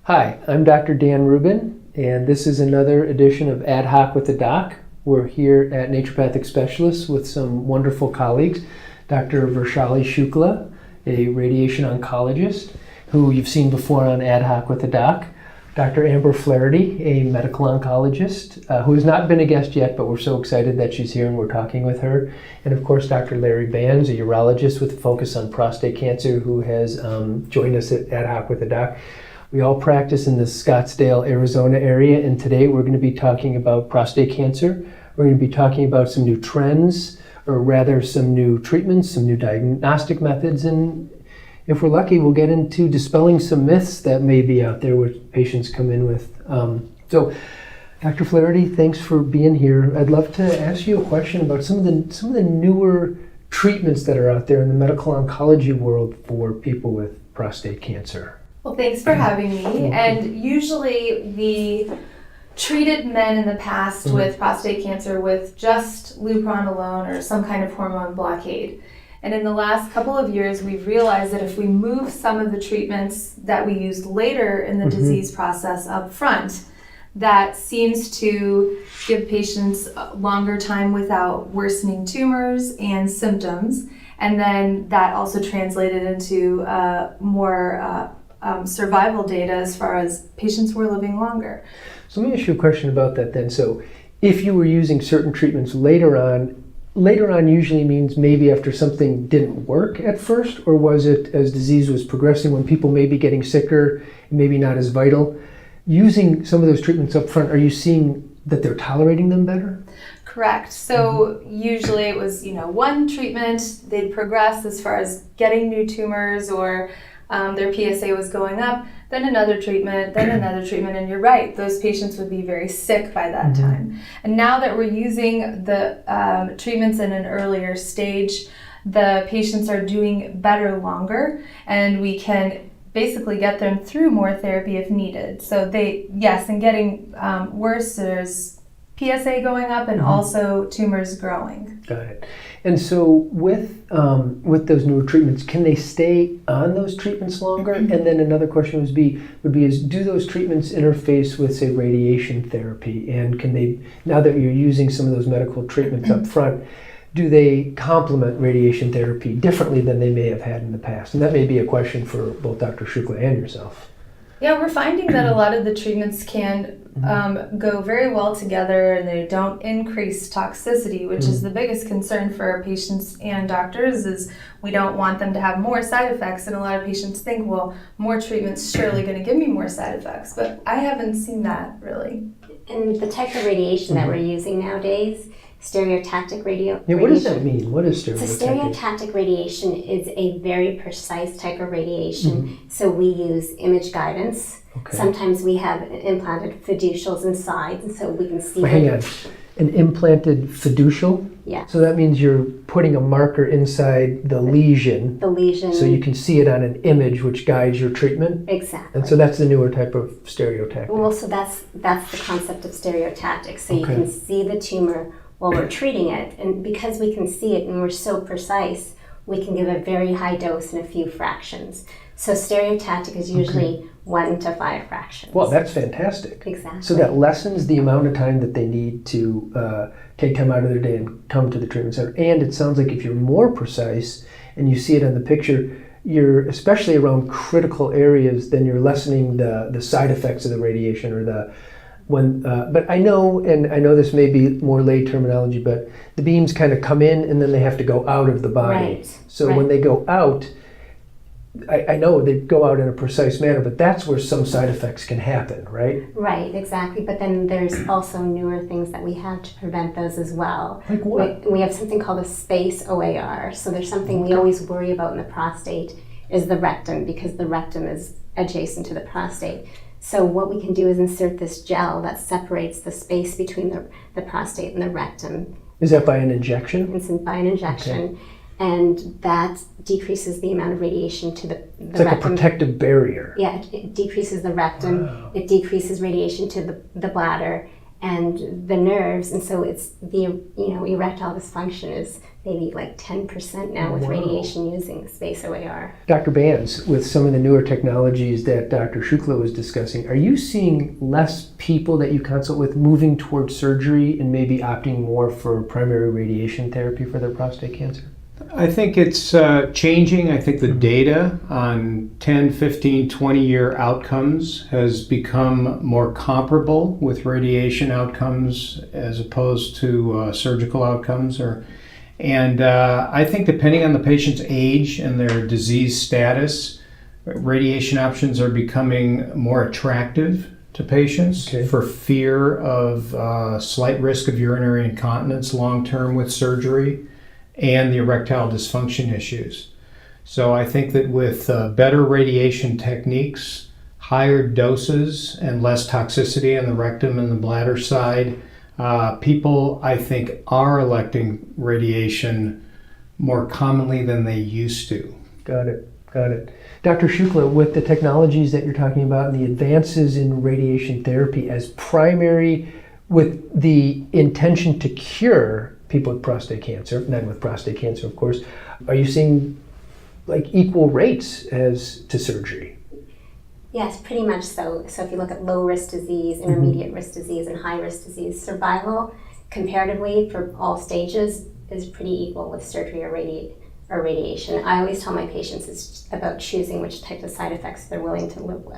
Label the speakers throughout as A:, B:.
A: Hi, I'm Dr. Dan Rubin, and this is another edition of Ad Hoc with the Doc. We're here at Naturopathic Specialists with some wonderful colleagues. Dr. Vershalee Shukla, a radiation oncologist who you've seen before on Ad Hoc with the Doc. Dr. Flaherty, a medical oncologist who has not been a guest yet, but we're so excited that she's here and we're talking with her. And of course, Dr. Larry Bands, a urologist with a focus on prostate cancer, who has joined us at Ad Hoc with the Doc. We all practice in the Scottsdale, Arizona area, and today we're going to be talking about prostate cancer. We're going to be talking about some new trends, or rather some new treatments, some new diagnostic methods, and if we're lucky, we'll get into dispelling some myths that may be out there which patients come in with. So, Dr. Flaherty, thanks for being here. I'd love to ask you a question about some of the newer treatments that are out there in the medical oncology world for people with prostate cancer.
B: Well, thanks for having me. And usually we treated men in the past with prostate cancer with just Lupron alone or some kind of hormone blockade. And in the last couple of years, we've realized that if we move some of the treatments that we used later in the disease process up front, that seems to give patients a longer time without worsening tumors and symptoms. And then that also translated into more survival data as far as patients were living longer.
A: So let me ask you a question about that then. So if you were using certain treatments later on usually means maybe after something didn't work at first, or was it as disease was progressing when people may be getting sicker, maybe not as vital? Using some of those treatments up front, are you seeing that they're tolerating them better?
B: Correct. So usually it was, one treatment, they'd progress as far as getting new tumors or their PSA was going up, then another treatment, and you're right, those patients would be very sick by that time. And now that we're using the treatments in an earlier stage, the patients are doing better longer, and we can basically get them through more therapy if needed. So and getting worse, there's PSA going up and also tumors growing.
A: Got it. And so with those newer treatments, can they stay on those treatments longer? And then another question would be do those treatments interface with, say, radiation therapy? And can they, now that you're using some of those medical treatments up front, do they complement radiation therapy differently than they may have had in the past? And that may be a question for both Dr. Shukla and yourself.
B: Yeah, we're finding that a lot of the treatments can go very well together, and they don't increase toxicity, which is the biggest concern for our patients and doctors, is we don't want them to have more side effects. And a lot of patients think, well, more treatment's surely going to give me more side effects, but I haven't seen that really.
C: And the type of radiation that we're using nowadays, stereotactic radiation.
A: Yeah, what does that mean? What is stereotactic?
C: So stereotactic radiation is a very precise type of radiation. So we use image guidance. Okay. Sometimes we have implanted fiducials inside, and so we can see.
A: Hang on, an implanted fiducial?
C: Yeah.
A: So that means you're putting a marker inside the lesion.
C: The lesion.
A: So you can see it on an image, which guides your treatment.
C: Exactly.
A: And so that's the newer type of stereotactic.
C: Well, so that's the concept of stereotactic. So you can see the tumor while we're treating it, and because we can see it and we're so precise, we can give a very high dose in a few fractions. So stereotactic is usually 1 to 5 fractions.
A: Well, that's fantastic.
C: Exactly.
A: So that lessens the amount of time that they need to take time out of their day and come to the treatment center. And it sounds like if you're more precise and you see it on the picture, you're, especially around critical areas, then you're lessening the side effects of the radiation or but I know this may be more lay terminology, but the beams kind of come in and then they have to go out of the body.
C: Right.
A: So when they go out, I know they go out in a precise manner, but that's where some side effects can happen, right?
C: Right, exactly. But then there's also newer things that we have to prevent those as well.
A: Like what?
C: We have something called a SpaceOAR. So there's something we always worry about in the prostate is the rectum, because the rectum is adjacent to the prostate. So what we can do is insert this gel that separates the space between the prostate and the rectum.
A: Is that by an injection?
C: It's by an injection. Okay. And that decreases the amount of radiation to the
A: it's like
C: rectum.
A: A protective barrier.
C: Yeah, it decreases the rectum. Wow. It decreases radiation to the bladder, and the nerves, and so it's the erectile dysfunction is maybe like 10% now with radiation using SpaceOAR.
A: Dr. Bands, with some of the newer technologies that Dr. Shukla was discussing, are you seeing less people that you consult with moving towards surgery and maybe opting more for primary radiation therapy for their prostate cancer?
D: I think it's changing. I think the data on 10, 15, 20-year outcomes has become more comparable with radiation outcomes as opposed to surgical outcomes. And I think depending on the patient's age and their disease status, radiation options are becoming more attractive to patients for fear of slight risk of urinary incontinence long-term with surgery and the erectile dysfunction issues. So I think that with better radiation techniques, higher doses, and less toxicity on the rectum and the bladder side, people, I think, are electing radiation more commonly than they used to.
A: Got it. Dr. Shukla, with the technologies that you're talking about and the advances in radiation therapy as primary with the intention to cure people with prostate cancer, men with prostate cancer, of course, are you seeing like equal rates as to surgery?
C: Yes, pretty much so. So if you look at low risk disease, intermediate risk disease, and high risk disease, survival comparatively for all stages is pretty equal with surgery or radiation. I always tell my patients it's about choosing which type of side effects they're willing to live with.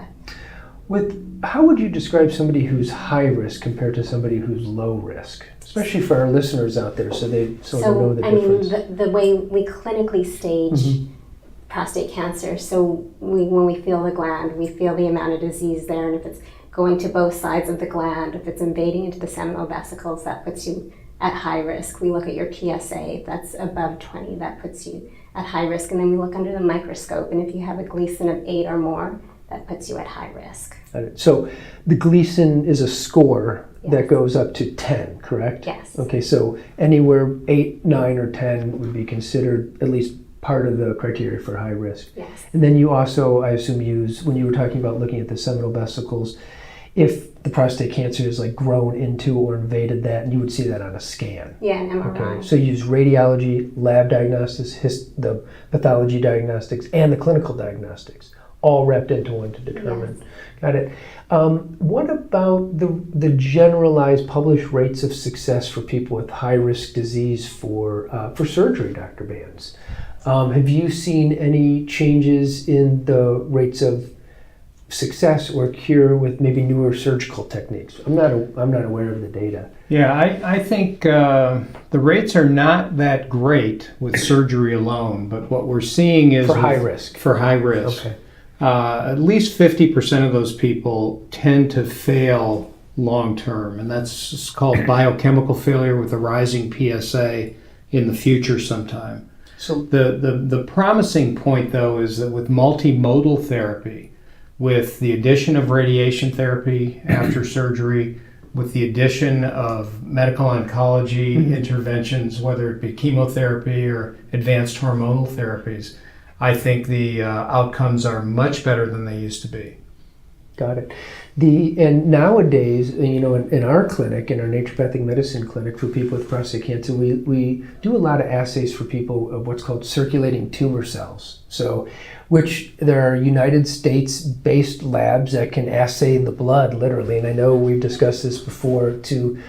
A: How would you describe somebody who's high risk compared to somebody who's low risk? Especially for our listeners out there, so they know the difference.
C: I mean, the way we clinically stage prostate cancer, so when we feel the gland, we feel the amount of disease there, and if it's going to both sides of the gland, if it's invading into the seminal vesicles, that puts you at high risk. We look at your PSA, if that's above 20, that puts you at high risk, and then we look under the microscope, and if you have a Gleason of 8 or more, that puts you at high risk.
A: So the Gleason is a score that goes up to 10, correct?
C: Yes.
A: Okay, so anywhere 8, 9, or 10 would be considered at least part of the criteria for high risk.
C: Yes.
A: And then you also, I assume, use, when you were talking about looking at the seminal vesicles, if the prostate cancer is like grown into or invaded that, and you would see that on a scan.
C: Yeah, an MRI.
A: Okay, so you use radiology, lab diagnostics, the pathology diagnostics, and the clinical diagnostics, all wrapped into one to determine.
C: Yes.
A: Got it. What about the generalized published rates of success for people with high-risk disease for surgery, Dr. Bands? Have you seen any changes in the rates of success or cure with maybe newer surgical techniques? I'm not aware of the data.
D: Yeah, I think the rates are not that great with surgery alone, but what we're seeing is
A: for high risk.
D: For high risk.
A: Okay.
D: At least 50% of those people tend to fail long term, and that's called biochemical failure with a rising PSA in the future sometime. So the promising point, though, is that with multimodal therapy, with the addition of radiation therapy after surgery, with the addition of medical oncology interventions, whether it be chemotherapy or advanced hormonal therapies, I think the outcomes are much better than they used to be.
A: Got it. And nowadays, in our clinic, in our naturopathic medicine clinic for people with prostate cancer, we do a lot of assays for people of what's called circulating tumor cells. So, which there are United States-based labs that can assay the blood, literally. And I know we've discussed this before, to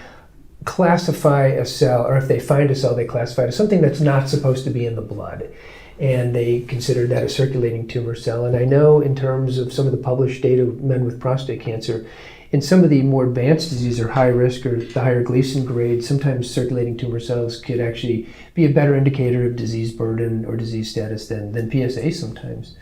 A: classify a cell, or if they find a cell, they classify it as something that's not supposed to be in the blood. And they consider that a circulating tumor cell. And I know in terms of some of the published data of men with prostate cancer, in some of the more advanced disease or high risk or the higher Gleason grade, sometimes circulating tumor cells could actually be a better indicator of disease burden or disease status than PSA sometimes.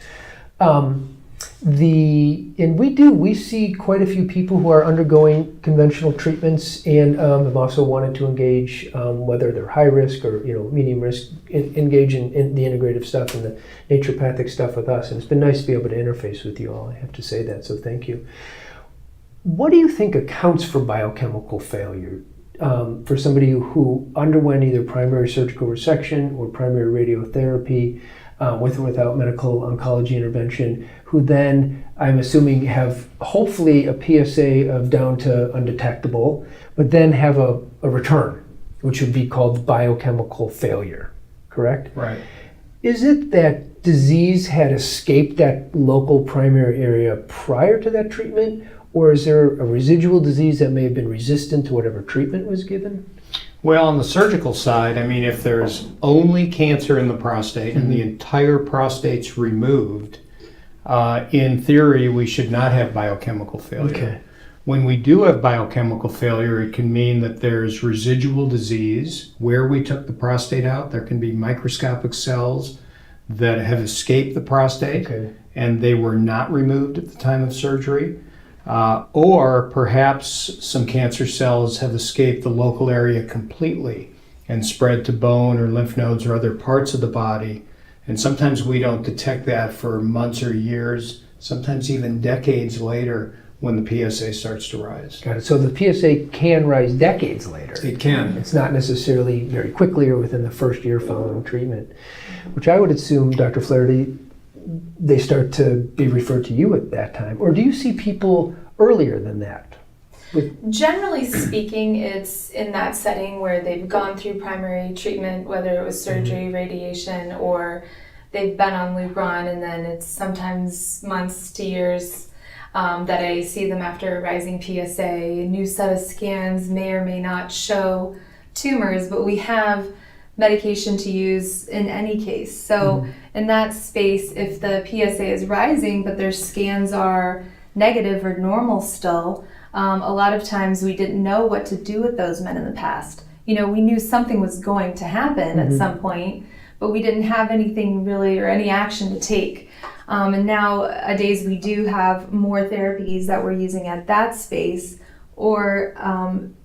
A: We see quite a few people who are undergoing conventional treatments and have also wanted to engage, whether they're high risk or medium risk, engage in the integrative stuff and the naturopathic stuff with us. And it's been nice to be able to interface with you all. I have to say that, so thank you. What do you think accounts for biochemical failure for somebody who underwent either primary surgical resection or primary radiotherapy? with or without medical oncology intervention, who then, I'm assuming, have hopefully a PSA of down to undetectable, but then have a return, which would be called biochemical failure, correct?
D: Right.
A: Is it that disease had escaped that local primary area prior to that treatment, or is there a residual disease that may have been resistant to whatever treatment was given?
D: Well, on the surgical side, I mean, if there's only cancer in the prostate and the entire prostate's removed, in theory, we should not have biochemical failure.
A: Okay.
D: When we do have biochemical failure, it can mean that there's residual disease. Where we took the prostate out, there can be microscopic cells that have escaped the prostate, and they were not removed at the time of surgery. Or perhaps some cancer cells have escaped the local area completely and spread to bone or lymph nodes or other parts of the body. And sometimes we don't detect that for months or years, sometimes even decades later when the PSA starts to rise.
A: Got it. So the PSA can rise decades later.
D: It can.
A: It's not necessarily very quickly or within the first year following treatment, which I would assume, Dr. Flaherty, they start to be referred to you at that time. Or do you see people earlier than that?
B: Generally speaking, it's in that setting where they've gone through primary treatment, whether it was surgery, radiation, or they've been on Lupron, and then it's sometimes months to years that I see them after a rising PSA. A new set of scans may or may not show tumors, but we have medication to use in any case. So in that space, if the PSA is rising, but their scans are negative or normal still, a lot of times we didn't know what to do with those men in the past. You know, we knew something was going to happen at some point, but we didn't have anything really or any action to take. And nowadays we do have more therapies that we're using at that space. Or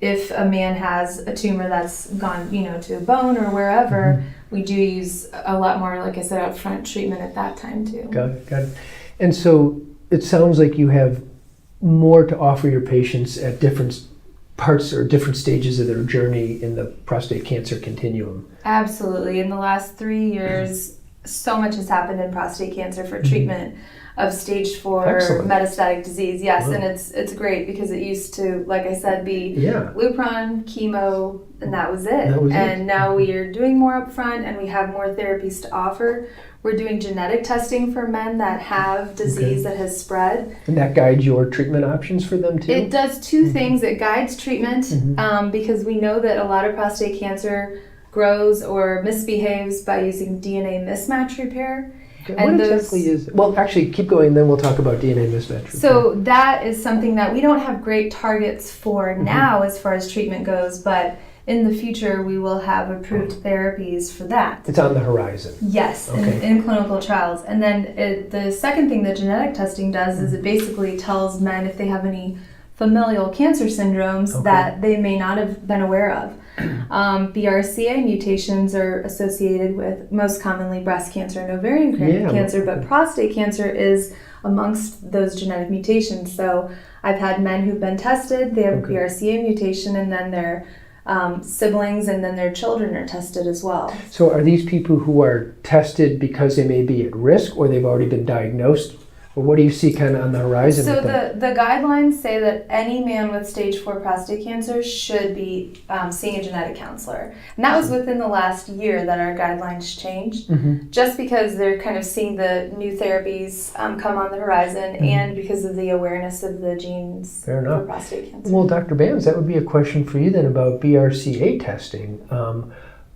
B: if a man has a tumor that's gone, to a bone or wherever, we do use a lot more, like I said, upfront treatment at that time too.
A: Got it. And so it sounds like you have more to offer your patients at different parts or different stages of their journey in the prostate cancer continuum. Absolutely.
B: In the last 3 years, so much has happened in prostate cancer for treatment of stage 4 metastatic disease. Yes, and it's great because it used to, like I said, be Lupron, chemo, and that was it. Now we are doing more upfront and we have more therapies to offer. We're doing genetic testing for men that have disease that has spread.
A: And that guides your treatment options for them too?
B: It does two things. It guides treatment because we know that a lot of prostate cancer grows or misbehaves by using DNA mismatch repair.
A: And what exactly is it? Well, actually, keep going, then we'll talk about DNA mismatch.
B: So that is something that we don't have great targets for now as far as treatment goes, but in the future we will have approved therapies for that.
A: It's on the horizon.
B: Yes, in clinical trials. And then the second thing that genetic testing does is it basically tells men if they have any familial cancer syndromes that they may not have been aware of. BRCA mutations are associated with most commonly breast cancer and ovarian cancer, but prostate cancer is amongst those genetic mutations. So I've had men who've been tested, they have a BRCA mutation, and then their siblings and then their children are tested as well.
A: So are these people who are tested because they may be at risk or they've already been diagnosed? Or what do you see kind of on the horizon?
B: So the guidelines say that any man with stage 4 prostate cancer should be seeing a genetic counselor. And that was within the last year that our guidelines changed, just because they're kind of seeing the new therapies come on the horizon and because of the awareness of the genes for prostate cancer.
A: Well, Dr. Bands, that would be a question for you then about BRCA testing.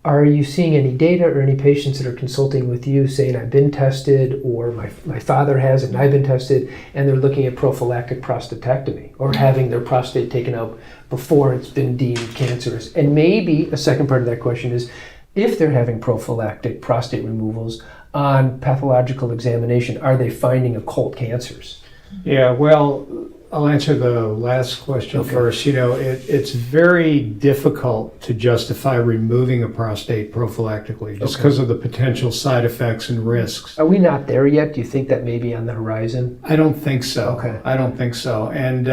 A: Are you seeing any data or any patients that are consulting with you saying, I've been tested, or my father has it and I've been tested, and they're looking at prophylactic prostatectomy or having their prostate taken out before it's been deemed cancerous? And maybe a second part of that question is, if they're having prophylactic prostate removals on pathological examination, are they finding occult cancers?
D: Yeah, well, I'll answer the last question first. It's very difficult to justify removing a prostate prophylactically just because of the potential side effects and risks.
A: Are we not there yet? Do you think that may be on the horizon?
D: I don't think so. I don't think so. And,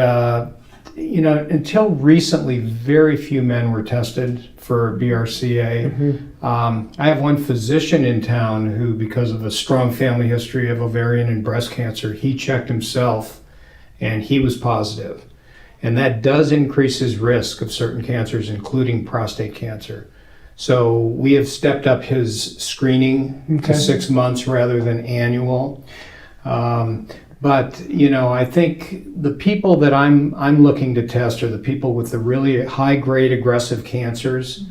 D: until recently, very few men were tested for BRCA. I have one physician in town who, because of a strong family history of ovarian and breast cancer, he checked himself and he was positive. And that does increase his risk of certain cancers, including prostate cancer. So we have stepped up his screening to 6 months rather than annual. But I think the people that I'm looking to test are the people with the really high-grade aggressive cancers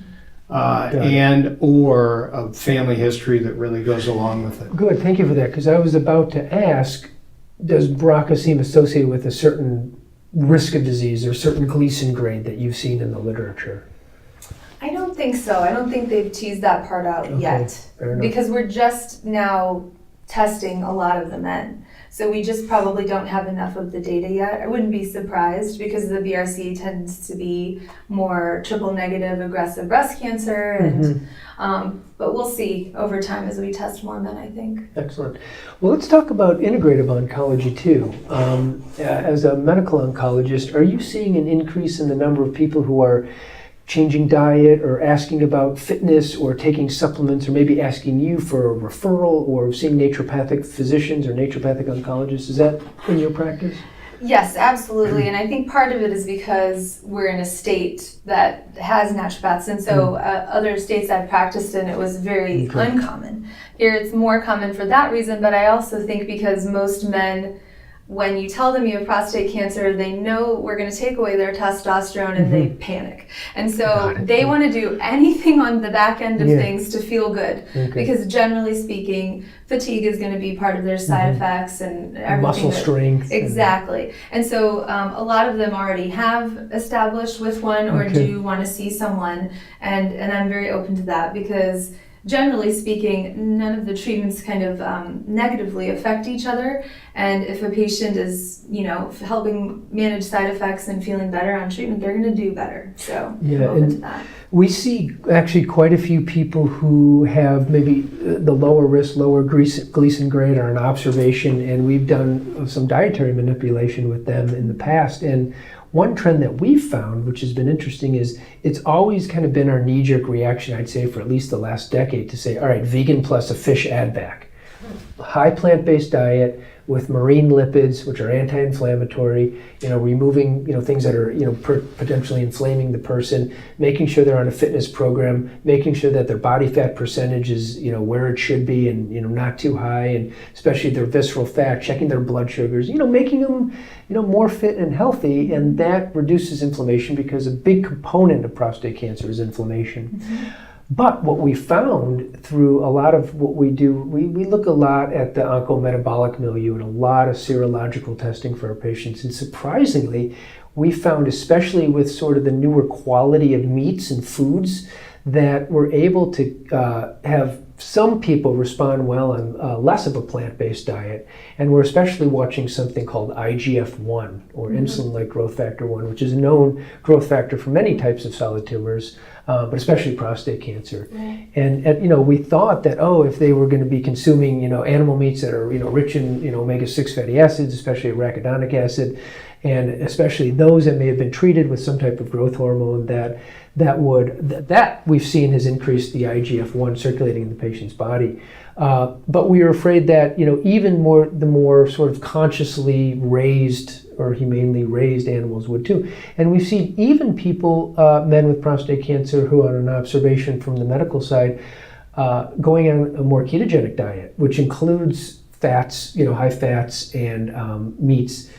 D: and or a family history that really goes along with it.
A: Good, thank you for that, because I was about to ask, does BRCA seem associated with a certain risk of disease or certain Gleason grade that you've seen in the literature?
B: I don't think so. I don't think they've teased that part out yet, because we're just now testing a lot of the men. So we just probably don't have enough of the data yet. I wouldn't be surprised, because the BRCA tends to be more triple negative aggressive breast cancer, and but we'll see over time as we test more men, I think.
A: Excellent. Well, let's talk about integrative oncology too. As a medical oncologist, are you seeing an increase in the number of people who are changing diet or asking about fitness or taking supplements, or maybe asking you for a referral or seeing naturopathic physicians or naturopathic oncologists? Is that in your practice?
B: Yes, absolutely. And I think part of it is because we're in a state that has naturopaths. And so other states I've practiced in, it was very uncommon. Here it's more common for that reason, but I also think because most men, when you tell them you have prostate cancer, they know we're going to take away their testosterone, and they panic. And so they want to do anything on the back end of things to feel good. Because generally speaking, fatigue is going to be part of their side effects and everything.
A: Muscle strength.
B: Exactly. And so a lot of them already have established with one or do want to see someone. And I'm very open to that, because generally speaking, none of the treatments kind of negatively affect each other. And if a patient is, helping manage side effects and feeling better on treatment, they're going to do better. So I'm open to that.
A: We see actually quite a few people who have maybe the lower risk, lower Gleason grade, are an observation, and we've done some dietary manipulation with them in the past. And one trend that we've found, which has been interesting, is it's always kind of been our knee-jerk reaction, I'd say, for at least the last decade, to say, all right, vegan plus a fish add back. High plant-based diet with marine lipids, which are anti-inflammatory, removing, things that are, potentially inflaming the person, making sure they're on a fitness program, making sure that their body fat percentage is, where it should be and, not too high, and especially their visceral fat, checking their blood sugars, making them, more fit and healthy, and that reduces inflammation, because a big component of prostate cancer is inflammation. But what we found through a lot of what we do, we look a lot at the oncometabolic milieu and a lot of serological testing for our patients. And surprisingly, we found, especially with sort of the newer quality of meats and foods, that we're able to have some people respond well on less of a plant-based diet. And we're especially watching something called IGF-1, or insulin-like growth factor 1, which is a known growth factor for many types of solid tumors, but especially prostate cancer. And we thought that, if they were going to be consuming, animal meats that are, rich in, omega-6 fatty acids, especially arachidonic acid, and especially those that may have been treated with some type of growth hormone, that we've seen has increased the IGF-1 circulating in the patient's body. But we were afraid that, even the more sort of consciously raised or humanely raised animals would too. And we've seen even people, men with prostate cancer, who are an observation from the medical side, going on a more ketogenic diet, which includes fats, high fats and meats.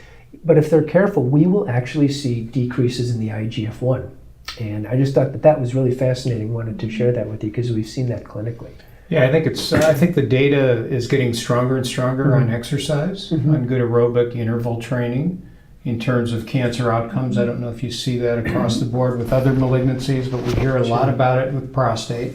A: But if they're careful, we will actually see decreases in the IGF-1. And I just thought that was really fascinating. Wanted to share that with you, because we've seen that clinically.
D: Yeah, I think the data is getting stronger and stronger on exercise, on good aerobic interval training in terms of cancer outcomes. I don't know if you see that across the board with other malignancies, but we hear a lot about it with prostate.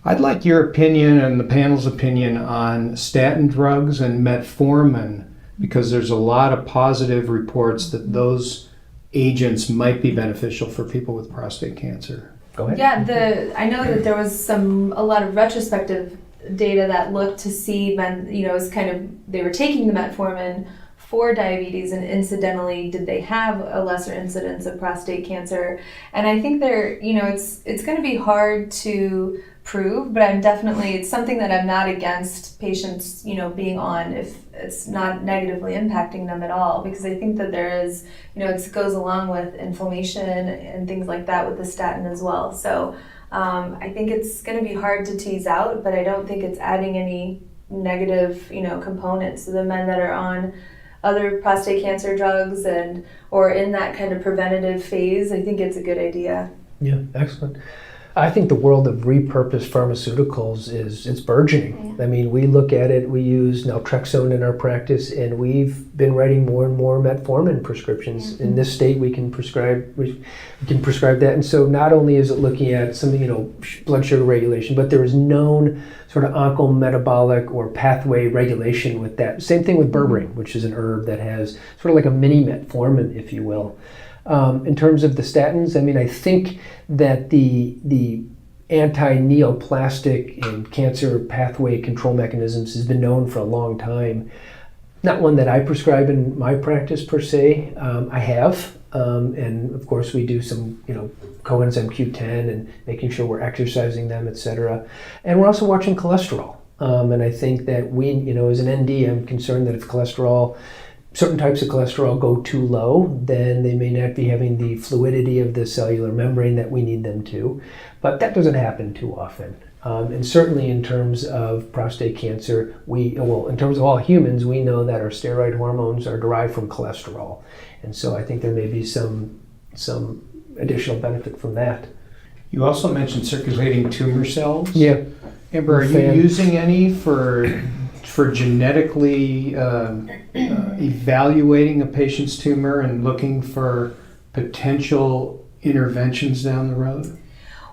D: I'd like your opinion and the panel's opinion on statin drugs and metformin, because there's a lot of positive reports that those agents might be beneficial for people with prostate cancer.
A: Go ahead.
B: Yeah, I know that there was a lot of retrospective data that looked to see when, they were taking the metformin for diabetes, and incidentally, did they have a lesser incidence of prostate cancer? And I think it's going to be hard to prove, but it's something that I'm not against patients, being on if it's not negatively impacting them at all, because I think that there is, it goes along with inflammation and things like that with the statin as well. So I think it's going to be hard to tease out, but I don't think it's adding any negative, components to the men that are on other prostate cancer drugs or in that kind of preventative phase. I think it's a good idea.
A: Yeah, excellent. I think the world of repurposed pharmaceuticals it's burgeoning.
B: Yeah.
A: I mean, we look at it, we use naltrexone in our practice, and we've been writing more and more metformin prescriptions. Mm-hmm. In this state, we can prescribe that. And so not only is it looking at something, blood sugar regulation, but there is known sort of oncometabolic or pathway regulation with that. Same thing with berberine, which is an herb that has sort of like a mini metformin, if you will. In terms of the statins, I mean, I think that the anti-neoplastic and cancer pathway control mechanisms has been known for a long time. Not one that I prescribe in my practice per se. I have, and of course we do some, coenzyme Q10 and making sure we're exercising them, etc. And we're also watching cholesterol. And I think that we, as an ND, I'm concerned that if certain types of cholesterol go too low, then they may not be having the fluidity of the cellular membrane that we need them to. But that doesn't happen too often. And certainly in terms of prostate cancer, in terms of all humans, we know that our steroid hormones are derived from cholesterol. And so I think there may be some additional benefit from that.
D: You also mentioned circulating tumor cells.
A: Yeah.
D: Amber, are you using any for genetically evaluating a patient's tumor and looking for potential interventions down the road?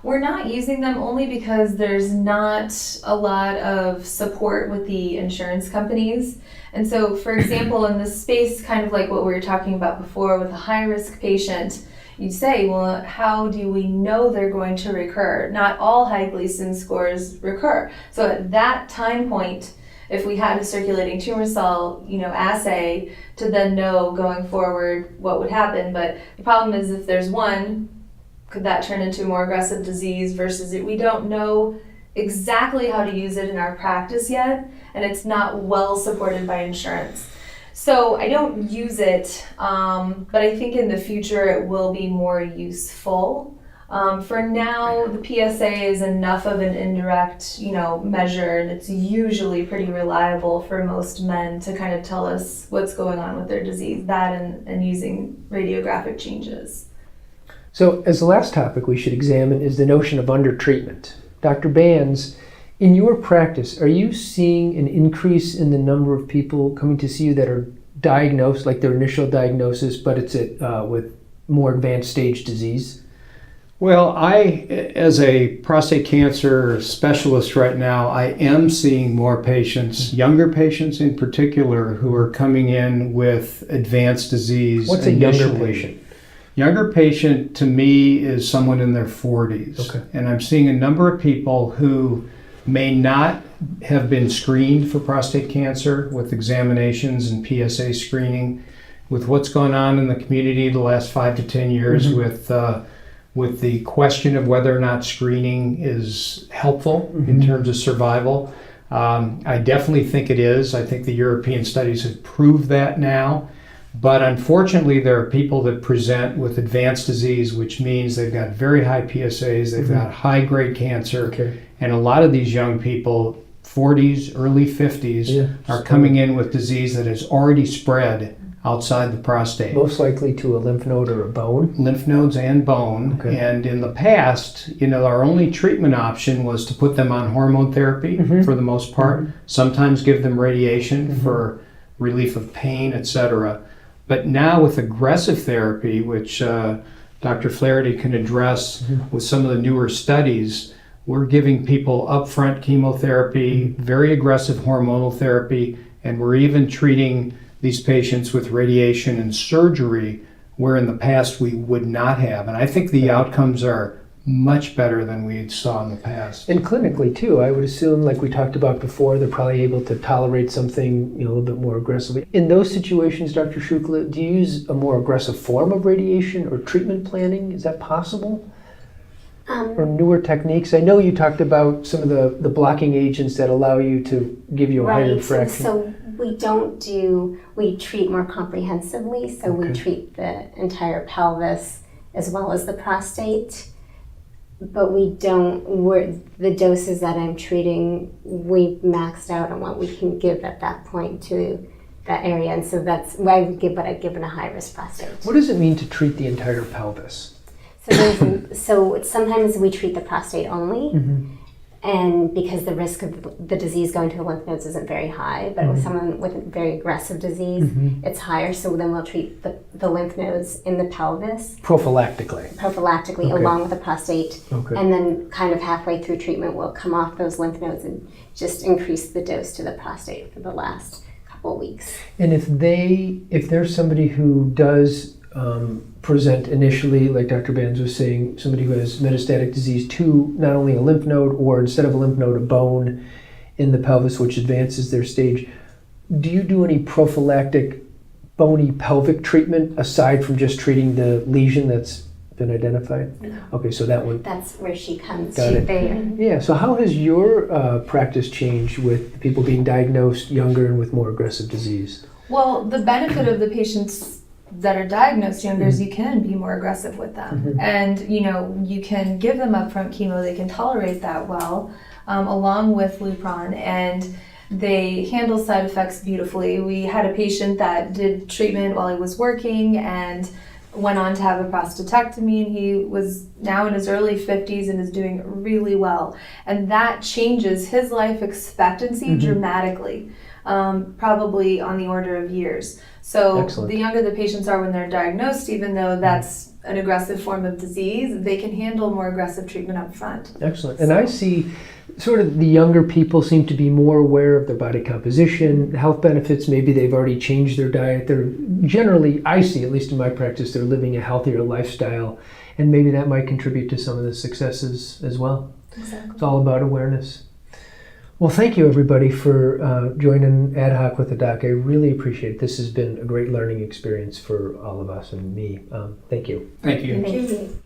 B: We're not using them only because there's not a lot of support with the insurance companies. And so, for example, in this space, kind of like what we were talking about before with a high-risk patient, you'd say, well, how do we know they're going to recur? Not all high Gleason scores recur. So at that time point, if we had a circulating tumor cell, assay to then know going forward what would happen. But the problem is if there's one, could that turn into a more aggressive disease versus it? We don't know exactly how to use it in our practice yet, and it's not well supported by insurance. So I don't use it, but I think in the future it will be more useful. For now, the PSA is enough of an indirect, measure, and it's usually pretty reliable for most men to kind of tell us what's going on with their disease, that and using radiographic changes.
A: So as the last topic we should examine is the notion of undertreatment. Dr. Bands, in your practice, are you seeing an increase in the number of people coming to see you that are diagnosed, like their initial diagnosis, but it's with more advanced stage disease?
D: Well, as a prostate cancer specialist right now, I am seeing more patients, younger patients in particular, who are coming in with advanced disease.
A: What's a younger patient?
D: Younger patient to me is someone in their 40s.
A: Okay.
D: And I'm seeing a number of people who may not have been screened for prostate cancer with examinations and PSA screening. With what's gone on in the community the last 5 to 10 years with the question of whether or not screening is helpful in terms of survival. I definitely think it is. I think the European studies have proved that now. But unfortunately, there are people that present with advanced disease, which means they've got very high PSAs, they've got high-grade cancer, and a lot of these young people, 40s, early 50s, are coming in with disease that has already spread outside the prostate.
A: Most likely to a lymph node or a bone?
D: Lymph nodes and bone. Okay. And in the past, our only treatment option was to put them on hormone therapy for the most part, sometimes give them radiation for relief of pain, etc. But now with aggressive therapy, which Dr. Flaherty can address with some of the newer studies, we're giving people upfront chemotherapy, very aggressive hormonal therapy, and we're even treating these patients with radiation and surgery where in the past we would not have. And I think the outcomes are much better than we saw in the past.
A: And clinically too, I would assume, like we talked about before, they're probably able to tolerate something a little bit more aggressively. In those situations, Dr. Shukla, do you use a more aggressive form of radiation or treatment planning? Is that possible? Or newer techniques? I know you talked about some of the blocking agents that allow you to give you a higher fraction.
C: So we treat more comprehensively. So we treat the entire pelvis as well as the prostate. But the doses that I'm treating, we've maxed out on what we can give at that point to that area. And so that's why I give what I give in a high-risk prostate.
A: What does it mean to treat the entire pelvis?
C: So sometimes we treat the prostate only, and because the risk of the disease going to the lymph nodes isn't very high, but with someone with a very aggressive disease, it's higher. So then we'll treat the lymph nodes in the pelvis. Prophylactically, along with the prostate. And then kind of halfway through treatment, we'll come off those lymph nodes and just increase the dose to the prostate for the last couple of weeks.
A: And if there's somebody who does present initially, like Dr. Bands was saying, somebody who has metastatic disease to not only a lymph node, or instead of a lymph node, a bone in the pelvis, which advances their stage, do you do any prophylactic bony pelvic treatment aside from just treating the lesion that's been identified?
C: No.
A: Okay, so that one.
C: That's where she comes.
A: Got it. Yeah, so how has your practice changed with people being diagnosed younger and with more aggressive disease?
B: Well, the benefit of the patients that are diagnosed younger is you can be more aggressive with them. And, you can give them upfront chemo, they can tolerate that well, along with Lupron, and they handle side effects beautifully. We had a patient that did treatment while he was working and went on to have a prostatectomy, and he was now in his early 50s and is doing really well. And that changes his life expectancy dramatically, probably on the order of years. So
A: Excellent.
B: The younger the patients are when they're diagnosed, even though that's an aggressive form of disease, they can handle more aggressive treatment up front.
A: Excellent. And I see sort of the younger people seem to be more aware of their body composition, health benefits. Maybe they've already changed their diet. They're generally, I see, at least in my practice, they're living a healthier lifestyle. And maybe that might contribute to some of the successes as well.
B: Exactly.
A: It's all about awareness. Well, thank you, everybody, for joining Ad Hoc with the Doc. I really appreciate it. This has been a great learning experience for all of us and me. Thank you.
D: Thank you.
C: Thank you.